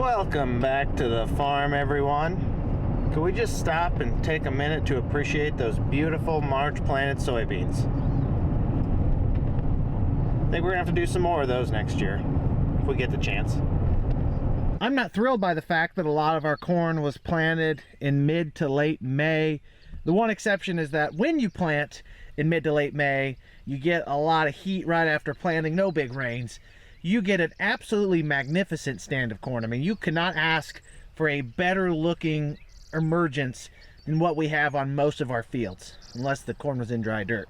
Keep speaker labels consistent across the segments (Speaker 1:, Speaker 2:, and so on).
Speaker 1: Welcome back to the farm, everyone. Can we just stop and take a minute to appreciate those beautiful March planted soybeans? I think we're gonna have to do some more of those next year if we get the chance. I'm not thrilled by the fact that a lot of our corn was planted in mid to late May. The one exception is that when you plant in mid to late May, you get a lot of heat right after planting, no big rains. You get an absolutely magnificent stand of corn. I mean, you cannot ask for a better looking emergence than what we have on most of our fields, unless the corn was in dry dirt.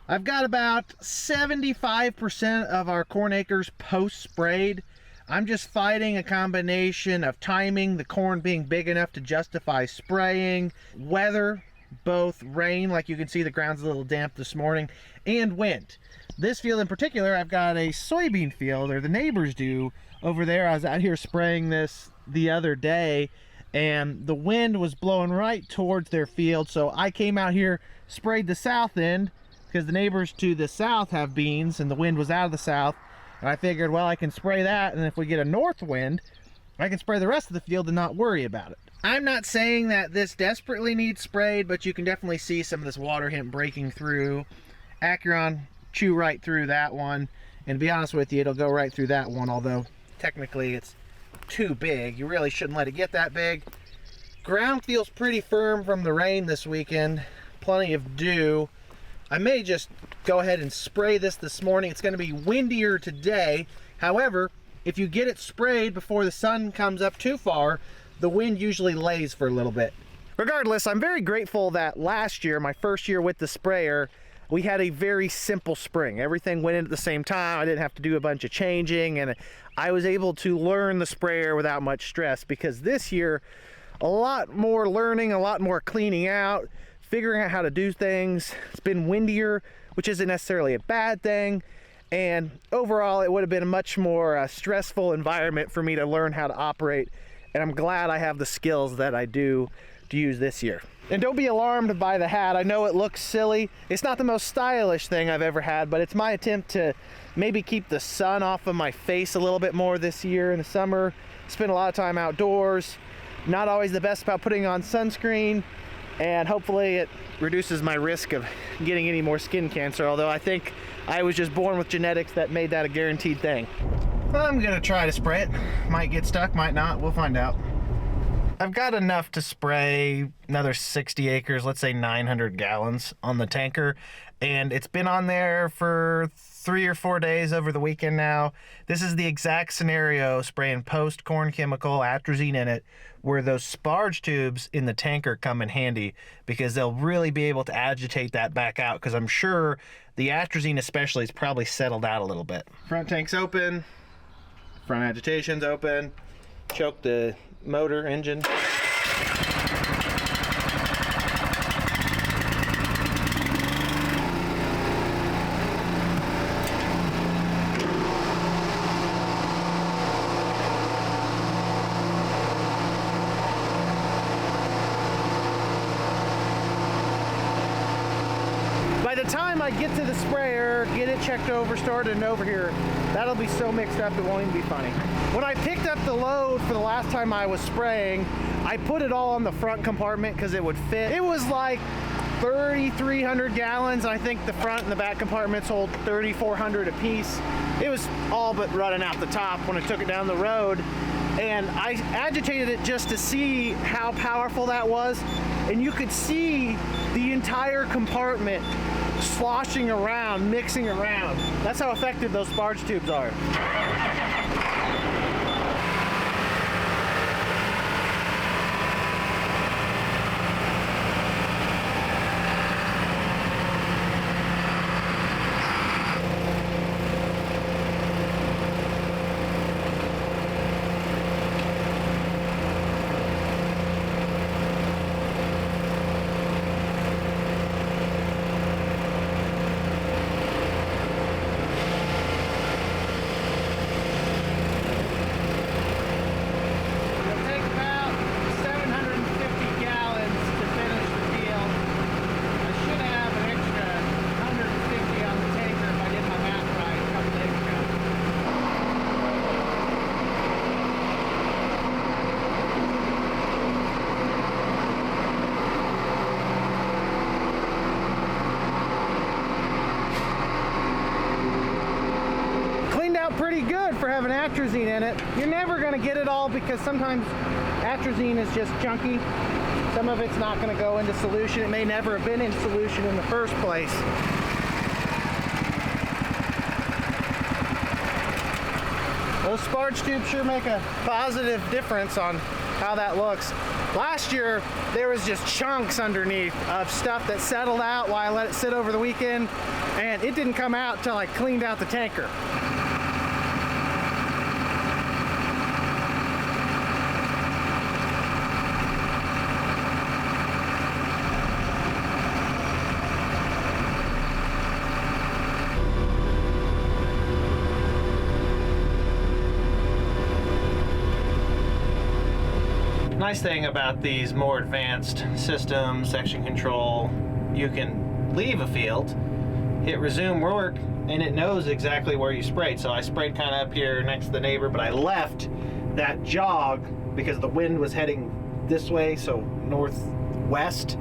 Speaker 1: I've got about 75% of our corn acres post-sprayed. I'm just fighting a combination of timing, the corn being big enough to justify spraying, weather, both rain, like you can see the ground's a little damp this morning, and wind. This field in particular, I've got a soybean field, or the neighbors do, over there. I was out here spraying this the other day, and the wind was blowing right towards their field, so I came out here, sprayed the south end, because the neighbors to the south have beans, and the wind was out of the south, and I figured, well, I can spray that, and if we get a north wind, I can spray the rest of the field and not worry about it. I'm not saying that this desperately needs sprayed, but you can definitely see some of this water hemp breaking through. Acheron, chew right through that one, and to be honest with you, it'll go right through that one, although technically it's too big. You really shouldn't let it get that big. Ground feels pretty firm from the rain this weekend, plenty of dew. I may just go ahead and spray this morning. It's going to be windier today. However, if you get it sprayed before the sun comes up too far, the wind usually lays for a little bit. Regardless, I'm very grateful that last year, my first year with the sprayer, we had a very simple spring. Everything went in at the same time. I didn't have to do a bunch of changing, and I was able to learn the sprayer without much stress, because this year, a lot more learning, a lot more cleaning out, figuring out how to do things. It's been windier, which isn't necessarily a bad thing. And overall, it would have been a much more stressful environment for me to learn how to operate. And I'm glad I have the skills that I do to use this year. And don't be alarmed by the hat. I know it looks silly. It's not the most stylish thing I've ever had, but it's my attempt to maybe keep the sun off of my face a little bit more this year. In the summer, spend a lot of time outdoors. Not always the best about putting on sunscreen, and hopefully it reduces my risk of getting any more skin cancer, although I think I was just born with genetics that made that a guaranteed thing. I'm gonna try to spray it. Might get stuck, might not, we'll find out. I've got enough to spray another 60 acres, let's say 900 gallons on the tanker, and it's been on there for 3 or 4 days over the weekend now. This is the exact scenario, spraying post-corn chemical, atrazine in it, where those sparge tubes in the tanker come in handy, because they'll really be able to agitate that back out, because I'm sure the atrazine especially is probably settled out a little bit. Front tank's open, front agitation's open, choke the motor engine. By the time I get to the sprayer, get it checked over, started and over here, that'll be so mixed up it won't even be funny. When I picked up the load for the last time I was spraying, I put it all on the front compartment because it would fit. It was like 3,300 gallons. I think the front and the back compartments hold 3,400 apiece. It was all but running out the top when I took it down the road. And I agitated it just to see how powerful that was. And you could see the entire compartment sloshing around, mixing around. That's how effective those sparge tubes are. for having atrazine in it. You're never going to get it all because sometimes atrazine is just chunky. Some of it's not going to go into solution. It may never have been in solution in the first place. Those sparge tubes sure make a positive difference on how that looks. Last year, there was just chunks underneath of stuff that settled out while I let it sit over the weekend, and it didn't come out till I cleaned out the tanker. Nice thing about these more advanced systems, section control, you can leave a field, hit resume work, and it knows exactly where you sprayed. So I sprayed kind of up here next to the neighbor, but I left that jog because the wind was heading this way, so northwest,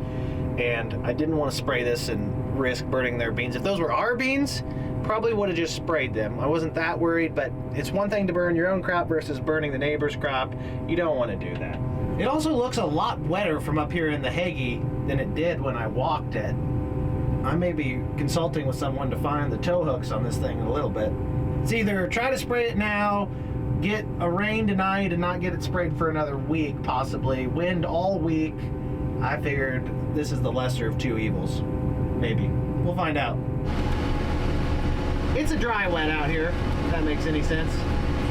Speaker 1: and I didn't want to spray this and risk burning their beans. If those were our beans, probably would have just sprayed them. I wasn't that worried, but it's one thing to burn your own crop versus burning the neighbor's crop. You don't want to do that. It also looks a lot wetter from up here in the Hagee than it did when I walked it. I may be consulting with someone to find the tow hooks on this thing in a little bit. It's either try to spray it now, get a rain tonight and not get it sprayed for another week possibly, wind all week. I figured this is the lesser of two evils. Maybe. We'll find out. It's a dry wet out here, if that makes any sense.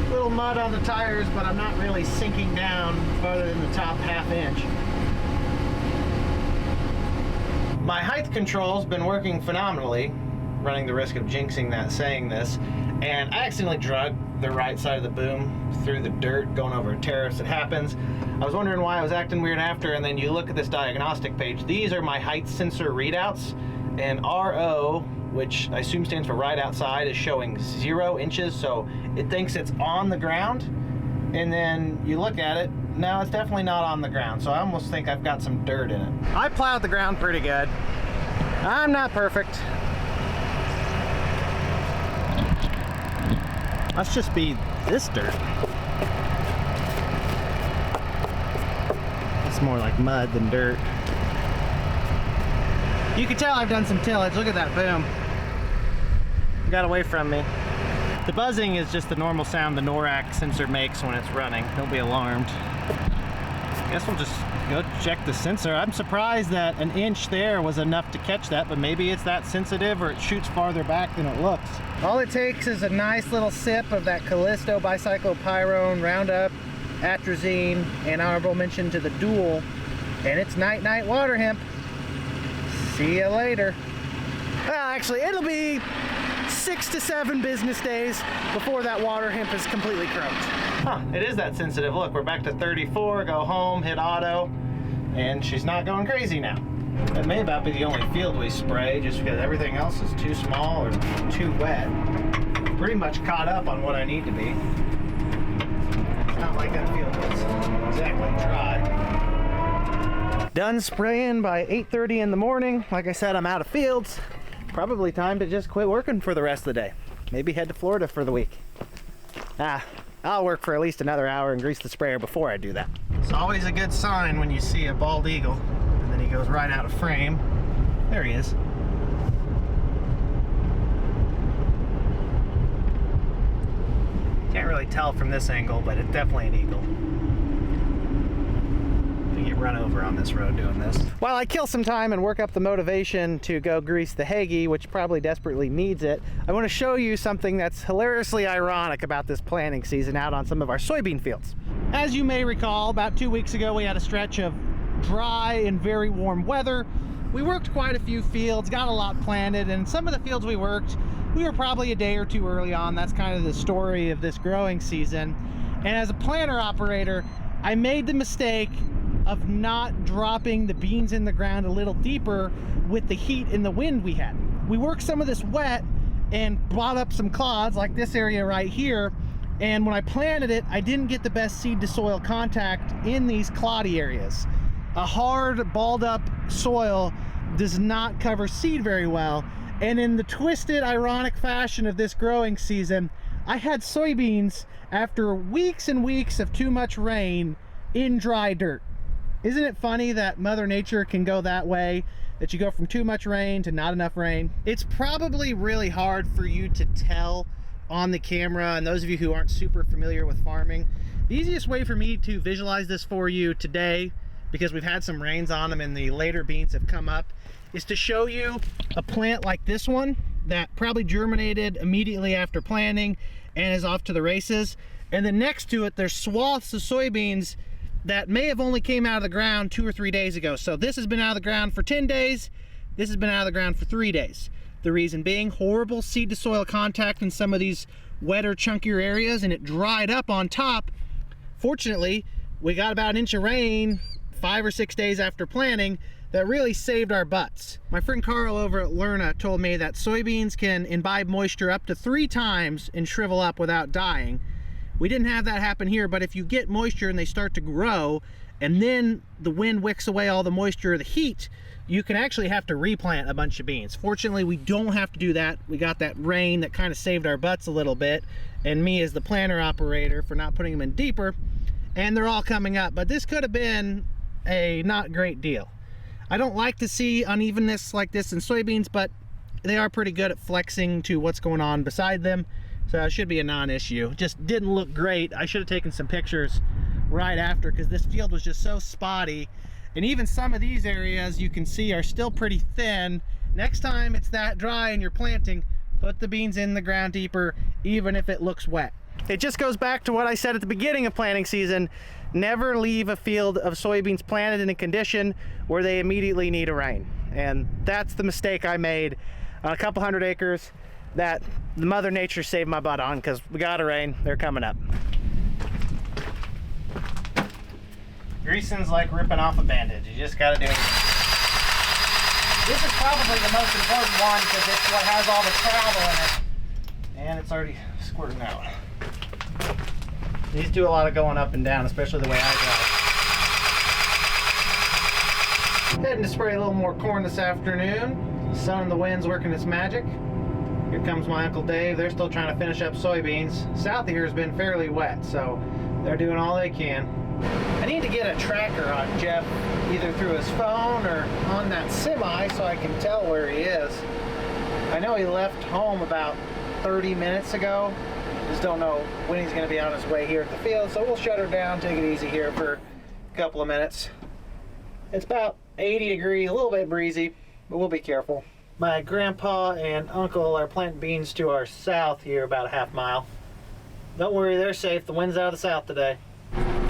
Speaker 1: Little mud on the tires, but I'm not really sinking down farther than the top half inch. My height control's been working phenomenally, running the risk of jinxing that saying this, and I accidentally drug the right side of the boom through the dirt going over a terrace. It happens. I was wondering why I was acting weird after, and then you look at this diagnostic page. These are my height sensor readouts, and RO, which I assume stands for right outside, is showing 0 inches, so it thinks it's on the ground, and then you look at it, no, it's definitely not on the ground, so I almost think I've got some dirt in it. I plowed the ground pretty good. I'm not perfect. Let's just be this dirt. It's more like mud than dirt. You can tell I've done some tillage. Look at that boom. Got away from me. The buzzing is just the normal sound the NORAC sensor makes when it's running. Don't be alarmed. Guess we'll just go check the sensor. I'm surprised that an inch there was enough to catch that, but maybe it's that sensitive or it shoots farther back than it looks. All it takes is a nice little sip of that Callisto bicyclopyrone, Roundup, atrazine, and honorable mention to the Dole, and it's night-night water hemp. See you later. Well, actually, it'll be 6 to 7 business days before that water hemp is completely croaked. Huh, it is that sensitive. Look, we're back to 34, go home, hit auto, and she's not going crazy now. That may about be the only field we spray, just because everything else is too small or too wet. Pretty much caught up on what I need to be. It's not like that field is exactly dry. Done spraying by 8:30 in the morning. Like I said, I'm out of fields. Probably time to just quit working for the rest of the day. Maybe head to Florida for the week. I'll work for at least another hour and grease the sprayer before I do that. It's always a good sign when you see a bald eagle and then he goes right out of frame. There he is. Can't really tell from this angle, but it's definitely an eagle. Get run over on this road doing this. While I kill some time and work up the motivation to go grease the Hagee, which probably desperately needs it, I want to show you something that's hilariously ironic about this planting season out on some of our soybean fields. As you may recall, about 2 weeks ago we had a stretch of dry and very warm weather. We worked quite a few fields, got a lot planted, and some of the fields we worked, we were probably a day or two early on. That's kind of the story of this growing season. And as a planter operator, I made the mistake of not dropping the beans in the ground a little deeper with the heat and the wind we had. We worked some of this wet and brought up some clods like this area right here, and when I planted it, I didn't get the best seed to soil contact in these cloddy areas. A hard, balled up soil does not cover seed very well, and in the twisted, ironic fashion of this growing season, I had soybeans after weeks and weeks of too much rain in dry dirt. Isn't it funny that Mother Nature can go that way, that you go from too much rain to not enough rain? It's probably really hard for you to tell on the camera, and those of you who aren't super familiar with farming, the easiest way for me to visualize this for you today, because we've had some rains on them and the later beans have come up, is to show you a plant like this one that probably germinated immediately after planting and is off to the races. And then next to it, there's swaths of soybeans that may have only came out of the ground 2 or 3 days ago. So this has been out of the ground for 10 days. This has been out of the ground for 3 days. The reason being horrible seed to soil contact in some of these wetter, chunkier areas, and it dried up on top. Fortunately, we got about an inch of rain 5 or 6 days after planting that really saved our butts. My friend Carl over at Lerna told me that soybeans can imbibe moisture up to 3 times and shrivel up without dying. We didn't have that happen here, but if you get moisture and they start to grow, and then the wind wicks away all the moisture or the heat, you can actually have to replant a bunch of beans. Fortunately, we don't have to do that. We got that rain that kind of saved our butts a little bit, and me as the planter operator for not putting them in deeper, and they're all coming up. But this could have been a not great deal. I don't like to see unevenness like this in soybeans, but they are pretty good at flexing to what's going on beside them. So it should be a non-issue. Just didn't look great. I should have taken some pictures right after, because this field was just so spotty. And even some of these areas you can see are still pretty thin. Next time it's that dry and you're planting, put the beans in the ground deeper, even if it looks wet. It just goes back to what I said at the beginning of planting season. Never leave a field of soybeans planted in a condition where they immediately need a rain. And that's the mistake I made on a couple hundred acres that the Mother Nature saved my butt on, because we got a rain, they're coming up. Greasing's like ripping off a bandage. You just gotta do it. This is probably the most important one because it's what has all the travel in it. And it's already squirting out. These do a lot of going up and down, especially the way I drive. Heading to spray a little more corn this afternoon. The sun and the wind's working its magic. Here comes my Uncle Dave. They're still trying to finish up soybeans. South here has been fairly wet, so they're doing all they can. I need to get a tracker on Jeff, either through his phone or on that semi, so I can tell where he is. I know he left home about 30 minutes ago. Just don't know when he's going to be on his way here at the field, so we'll shut her down, take it easy here for a couple of minutes. It's about 80 degrees, a little bit breezy, but we'll be careful. My grandpa and uncle are planting beans to our south here, about a half mile. Don't worry, they're safe. The wind's out of the south today.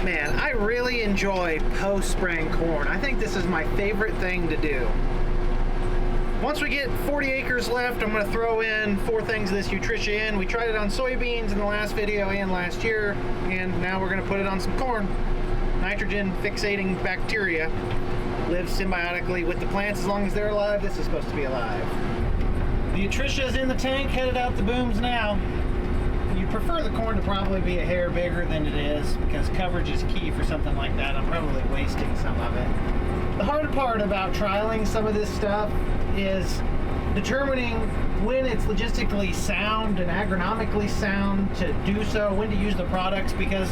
Speaker 1: Man, I really enjoy post-spraying corn. I think this is my favorite thing to do. Once we get 40 acres left, I'm going to throw in 4 things of this Utrisha in. We tried it on soybeans in the last video and last year, and now we're going to put it on some corn. Nitrogen fixating bacteria lives symbiotically with the plants as long as they're alive. This is supposed to be alive. The Utrisha is in the tank, headed out the booms now. You'd prefer the corn to probably be a hair bigger than it is, because coverage is key for something like that. I'm probably wasting some of it. The hard part about trialing some of this stuff is determining when it's logistically sound and agronomically sound to do so, when to use the products, because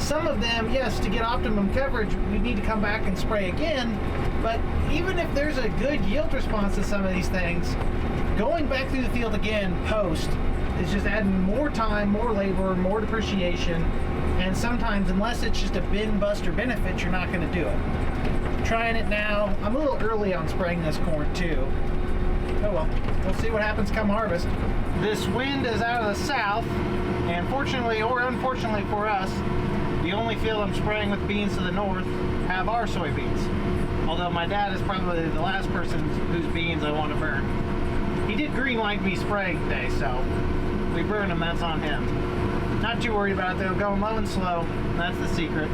Speaker 1: some of them, yes, to get optimum coverage, we need to come back and spray again. But even if there's a good yield response to some of these things, going back through the field again post is just adding more time, more labor, more depreciation, and sometimes, unless it's just a bin buster benefit, you're not going to do it. Trying it now. I'm a little early on spraying this corn too. Oh well, we'll see what happens come harvest. This wind is out of the south, and fortunately or unfortunately for us, the only field I'm spraying with beans to the north have our soybeans. Although my dad is probably the last person whose beans I want to burn. He did green light me spraying today, so we burn them, that's on him. Not too worried about it though, going low and slow, that's the secret.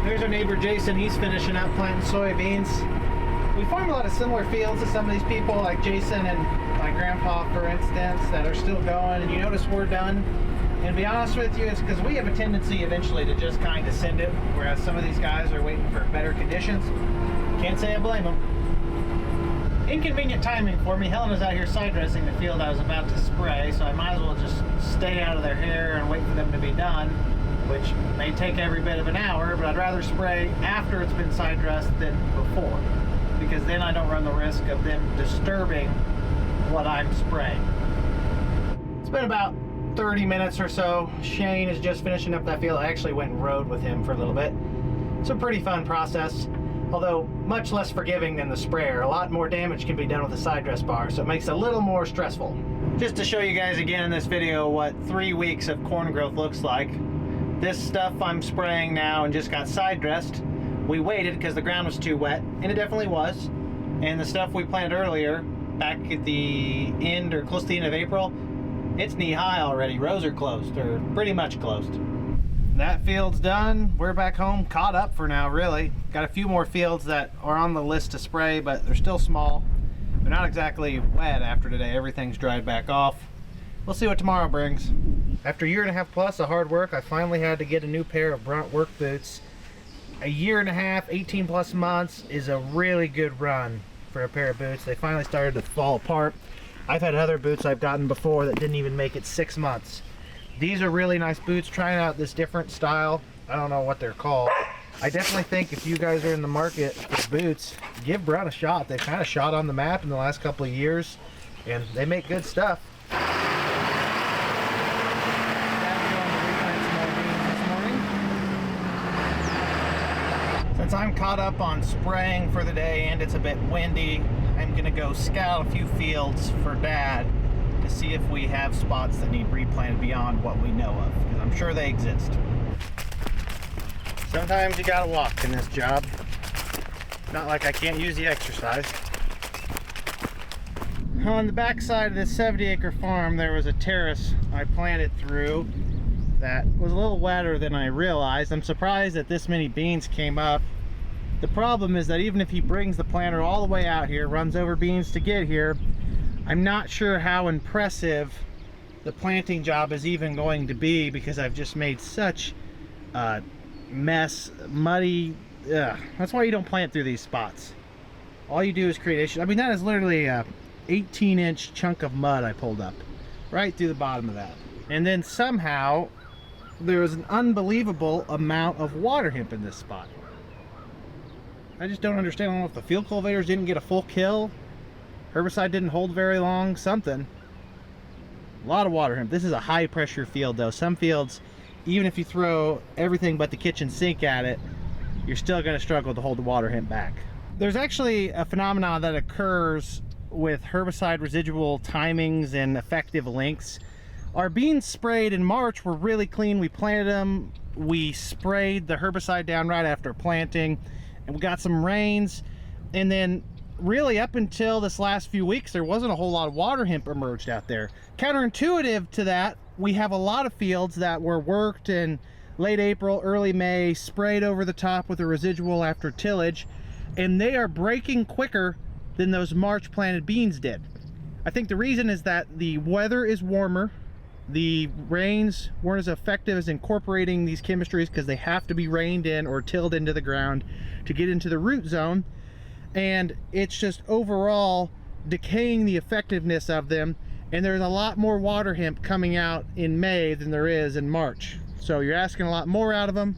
Speaker 1: There's our neighbor Jason, he's finishing up planting soybeans. We farm a lot of similar fields to some of these people, like Jason and my grandpa, for instance, that are still going, and you notice we're done. And to be honest with you, it's because we have a tendency eventually to just kind of send it, whereas some of these guys are waiting for better conditions. Can't say I blame them. Inconvenient timing for me. Helen was out here side dressing the field I was about to spray, so I might as well just stay out of their hair and wait for them to be done, which may take every bit of an hour, but I'd rather spray after it's been side dressed than before, because then I don't run the risk of them disturbing what I'm spraying. It's been about 30 minutes or so. Shane is just finishing up that field. I actually went and rode with him for a little bit. It's a pretty fun process, although much less forgiving than the sprayer. A lot more damage can be done with a side dress bar, so it makes it a little more stressful. Just to show you guys again in this video what 3 weeks of corn growth looks like. This stuff I'm spraying now and just got side dressed. We waited because the ground was too wet, and it definitely was. And the stuff we planted earlier, back at the end or close to the end of April, it's knee high already. Rows are closed, or pretty much closed. That field's done. We're back home, caught up for now, really. Got a few more fields that are on the list to spray, but they're still small. They're not exactly wet after today. Everything's dried back off. We'll see what tomorrow brings. After a year and a half plus of hard work, I finally had to get a new pair of Brunt work boots. A year and a half, 18 plus months is a really good run for a pair of boots. They finally started to fall apart. I've had other boots I've gotten before that didn't even make it 6 months. These are really nice boots. Trying out this different style. I don't know what they're called. I definitely think if you guys are in the market for boots, give Brunt a shot. They've kind of shot on the map in the last couple of years, and they make good stuff. Since I'm caught up on spraying for the day and it's a bit windy, I'm gonna go scout a few fields for Dad to see if we have spots that need replanted beyond what we know of, because I'm sure they exist. Sometimes you gotta walk in this job. Not like I can't use the exercise. On the back side of this 70-acre farm, there was a terrace I planted through that was a little wetter than I realized. I'm surprised that this many beans came up. The problem is that even if he brings the planter all the way out here, runs over beans to get here, I'm not sure how impressive the planting job is even going to be, because I've just made such a mess, muddy. Ugh. That's why you don't plant through these spots. All you do is create issues. I mean, that is literally a 18-inch chunk of mud I pulled up right through the bottom of that. And then somehow there was an unbelievable amount of water hemp in this spot. I just don't understand. I don't know if the field cultivators didn't get a full kill, herbicide didn't hold very long, something. A lot of water hemp. This is a high pressure field though. Some fields, even if you throw everything but the kitchen sink at it, you're still going to struggle to hold the water hemp back. There's actually a phenomenon that occurs with herbicide residual timings and effective lengths. Our beans sprayed in March were really clean. We planted them, we sprayed the herbicide down right after planting, and we got some rains, and then really up until this last few weeks there wasn't a whole lot of water hemp emerged out there. Counterintuitive to that, we have a lot of fields that were worked in late April, early May, sprayed over the top with a residual after tillage, and they are breaking quicker than those March planted beans did. I think the reason is that the weather is warmer, the rains weren't as effective as incorporating these chemistries because they have to be rained in or tilled into the ground to get into the root zone, and it's just overall decaying the effectiveness of them, and there's a lot more water hemp coming out in May than there is in March. So you're asking a lot more out of them,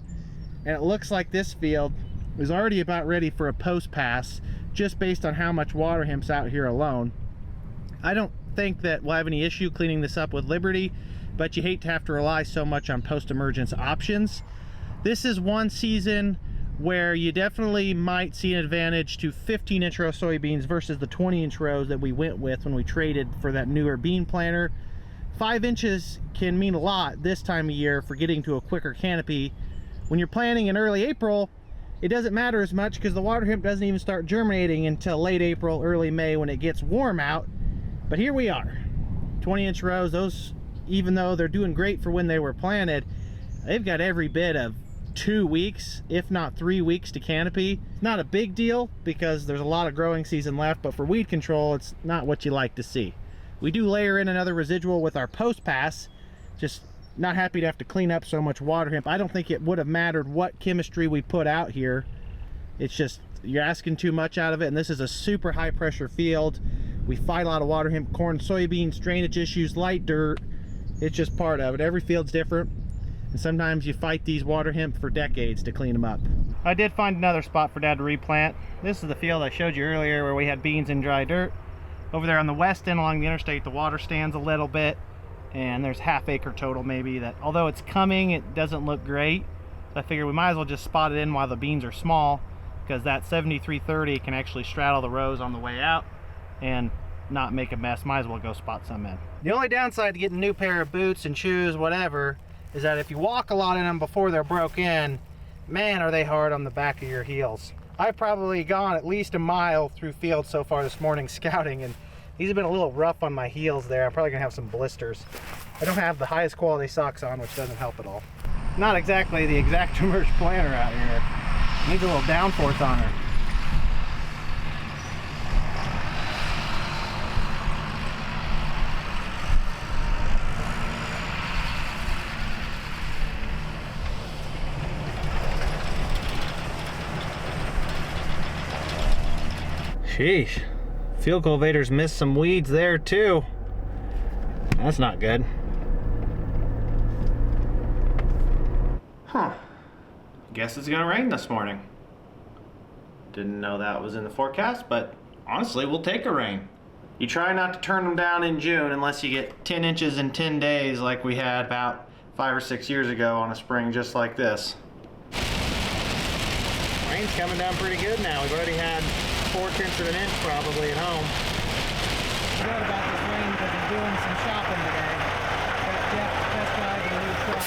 Speaker 1: and it looks like this field is already about ready for a post pass just based on how much water hemp's out here alone. I don't think that we'll have any issue cleaning this up with Liberty, but you hate to have to rely so much on post-emergence options. This is one season where you definitely might see an advantage to 15-inch row soybeans versus the 20-inch rows that we went with when we traded for that newer bean planter. 5 inches can mean a lot this time of year for getting to a quicker canopy. When you're planting in early April, it doesn't matter as much because the water hemp doesn't even start germinating until late April, early May when it gets warm out. But here we are, 20-inch rows. Those, even though they're doing great for when they were planted, they've got every bit of 2 weeks, if not 3 weeks to canopy. It's not a big deal because there's a lot of growing season left, but for weed control, it's not what you like to see. We do layer in another residual with our post pass, just not happy to have to clean up so much water hemp. I don't think it would have mattered what chemistry we put out here. It's just you're asking too much out of it, and this is a super high pressure field. We fight a lot of water hemp, corn, soybeans, drainage issues, light dirt. It's just part of it. Every field's different, and sometimes you fight these water hemp for decades to clean them up. I did find another spot for Dad to replant. This is the field I showed you earlier where we had beans in dry dirt. Over there on the west end along the interstate, the water stands a little bit, and there's half-acre total maybe that, although it's coming, it doesn't look great. So I figured we might as well just spot it in while the beans are small, because that 7330 can actually straddle the rows on the way out and not make a mess. Might as well go spot some in. The only downside to getting a new pair of boots and shoes, whatever, is that if you walk a lot in them before they're broke in, man, are they hard on the back of your heels. I've probably gone at least a mile through fields so far this morning scouting, and these have been a little rough on my heels there. I'm probably gonna have some blisters. I don't have the highest quality socks on, which doesn't help at all. Not exactly the exact emerge planter out here. Needs a little downforce on her. Sheesh, field cultivators missed some weeds there too. That's not good. Huh. Guess it's gonna rain this morning. Didn't know that was in the forecast, but honestly, we'll take a rain. You try not to turn them down in June unless you get 10 inches in 10 days like we had about 5 or 6 years ago on a spring just like this. Rain's coming down pretty good now. We've already had 4/10 of an inch probably at home. I heard about this rain because I'm doing some shopping today. Got Jeff test driving a new truck,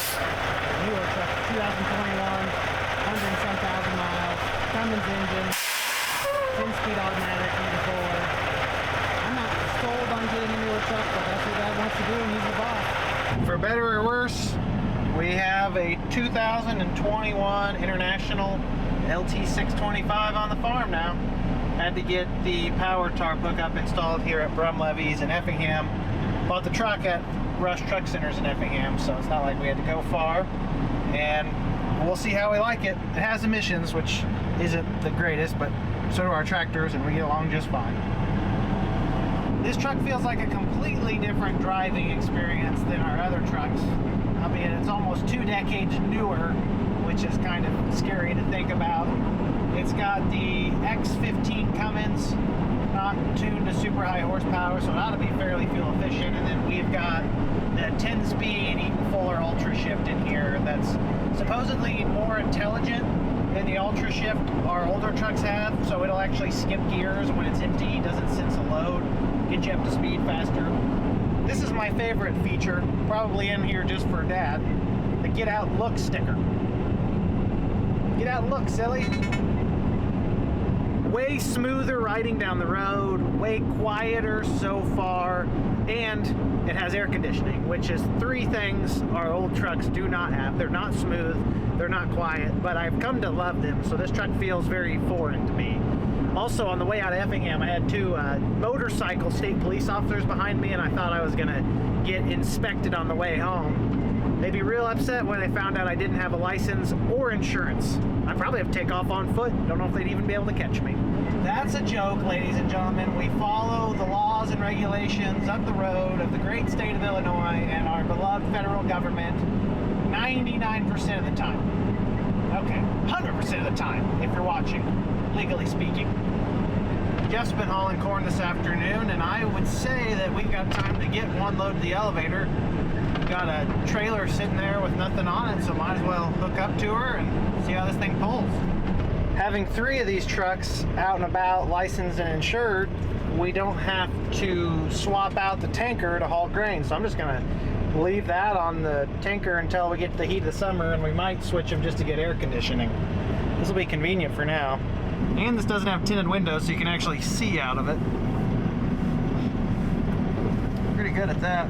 Speaker 1: newer truck, 2021, 100 and some thousand miles, Cummins engine, 10-speed automatic, moving forward. I'm not sold on getting a newer truck, but that's what Dad wants to do and he's the boss. For better or worse, we have a 2021 International LT625 on the farm now. Had to get the power tarp hookup installed here at Brum Levy's in Effingham. Bought the truck at Rush Truck Centers in Effingham, so it's not like we had to go far. And we'll see how we like it. It has emissions, which isn't the greatest, but so do our tractors, and we get along just fine. This truck feels like a completely different driving experience than our other trucks. I mean, it's almost 2 decades newer, which is kind of scary to think about. It's got the X15 Cummins, not tuned to super high horsepower, so it ought to be fairly fuel efficient. And then we've got the 10-speed Eaton Fuller Ultra Shift in here that's supposedly more intelligent than the Ultra Shift our older trucks have, so it'll actually skip gears when it's empty, doesn't sense a load, get you up to speed faster. This is my favorite feature, probably in here just for Dad, the Get Out and Look sticker. Get out and look, silly. Way smoother riding down the road, way quieter so far, and it has air conditioning, which is 3 things our old trucks do not have. They're not smooth, they're not quiet, but I've come to love them, so this truck feels very foreign to me. Also, on the way out of Effingham, I had 2 motorcycle state police officers behind me, and I thought I was gonna get inspected on the way home. They'd be real upset when they found out I didn't have a license or insurance. I'd probably have to take off on foot. Don't know if they'd even be able to catch me. That's a joke, ladies and gentlemen. We follow the laws and regulations of the road of the great state of Illinois and our beloved federal government 99% of the time. Okay, 100% of the time, if you're watching, legally speaking. Jeff's been hauling corn this afternoon, and I would say that we've got time to get 1 load to the elevator. We've got a trailer sitting there with nothing on it, so might as well hook up to her and see how this thing pulls. Having 3 of these trucks out and about, licensed and insured, we don't have to swap out the tanker to haul grain, so I'm just gonna leave that on the tanker until we get to the heat of the summer, and we might switch them just to get air conditioning. This will be convenient for now. And this doesn't have tinted windows, so you can actually see out of it. Pretty good at that.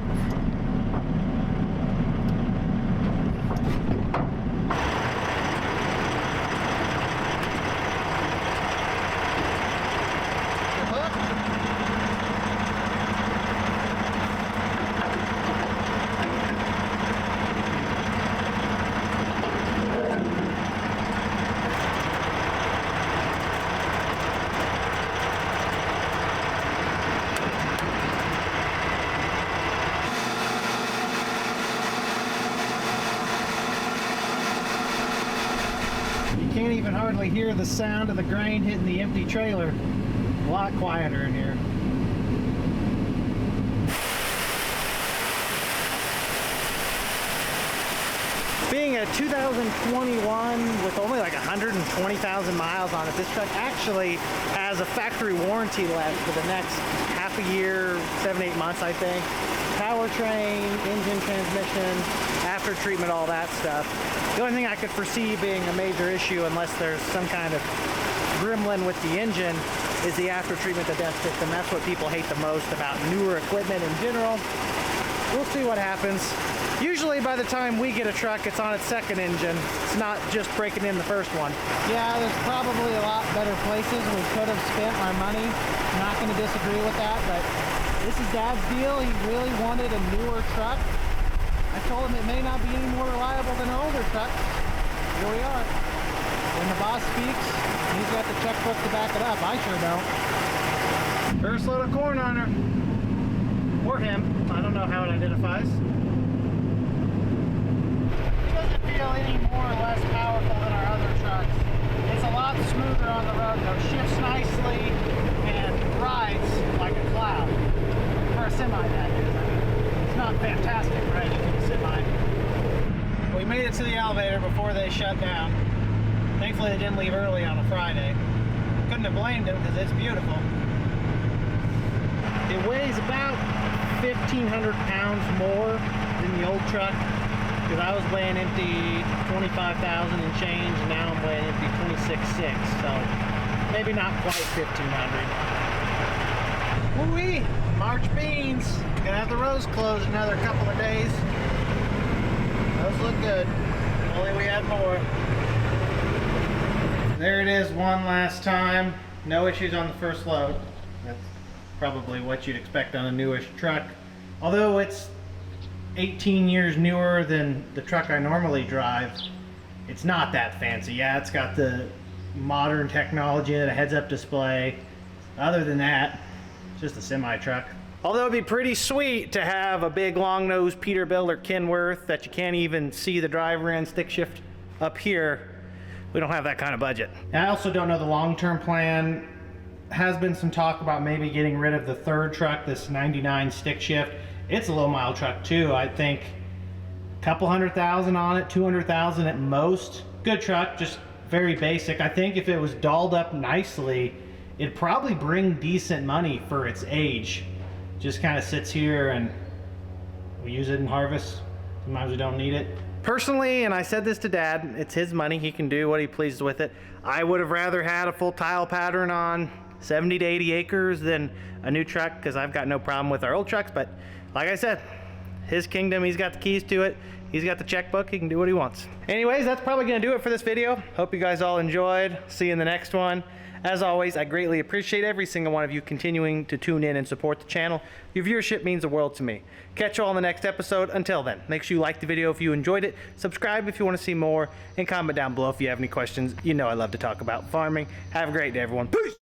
Speaker 1: hardly hear the sound of the grain hitting the empty trailer. A lot quieter in here. Being a 2021 with only like 120,000 miles on it, this truck actually has a factory warranty left for the next half a year, 7-8 months, I think. Powertrain, engine, transmission, after treatment, all that stuff. The only thing I could foresee being a major issue, unless there's some kind of gremlin with the engine, is the after treatment, the death system. That's what people hate the most about newer equipment in general. We'll see what happens. Usually by the time we get a truck, it's on its second engine. It's not just breaking in the first one. Yeah, there's probably a lot better places we could have spent our money. I'm not going to disagree with that, but this is Dad's deal. He really wanted a newer truck. I told him it may not be any more reliable than an older truck. Here we are. When the boss speaks, he's got the checkbook to back it up. I sure don't. First load of corn on her. Or him. I don't know how it identifies. It doesn't feel any more or less powerful than our other trucks. It's a lot smoother on the road, though. Shifts nicely and rides like a cloud. For a semi, that is. I mean, it's not fantastic riding in a semi. We made it to the elevator before they shut down. Thankfully, they didn't leave early on a Friday. Couldn't have blamed them because it's beautiful. It weighs about 1,500 pounds more than the old truck, because I was weighing empty 25,000 and change, and now I'm weighing empty 26,600, so maybe not quite 1,500. Woo-wee! March beans. Gonna have the rows closed another couple of days. Those look good. If only we had more. There it is one last time. No issues on the first load. That's probably what you'd expect on a newish truck. Although it's 18 years newer than the truck I normally drive, it's not that fancy. Yeah, it's got the modern technology and a heads-up display. Other than that, it's just a semi-truck. Although it'd be pretty sweet to have a big long-nosed Peterbilt or Kenworth that you can't even see the driver in, stick shift up here. We don't have that kind of budget. And I also don't know the long-term plan. Has been some talk about maybe getting rid of the third truck, this 99 stick shift. It's a low mile truck too. I think a couple 100,000 on it, 200,000 at most. Good truck, just very basic. I think if it was dolled up nicely, it'd probably bring decent money for its age. Just kind of sits here and we use it in harvest. Sometimes we don't need it. Personally, and I said this to Dad, it's his money. He can do what he pleases with it. I would have rather had a full tile pattern on 70 to 80 acres than a new truck, because I've got no problem with our old trucks, but like I said, his kingdom, he's got the keys to it, he's got the checkbook, he can do what he wants. Anyways, that's probably gonna do it for this video. Hope you guys all enjoyed. See you in the next one. As always, I greatly appreciate every single one of you continuing to tune in and support the channel. Your viewership means the world to me. Catch you all in the next episode. Until then, make sure you like the video if you enjoyed it, subscribe if you want to see more, and comment down below if you have any questions. You know I love to talk about farming. Have a great day, everyone. Peace!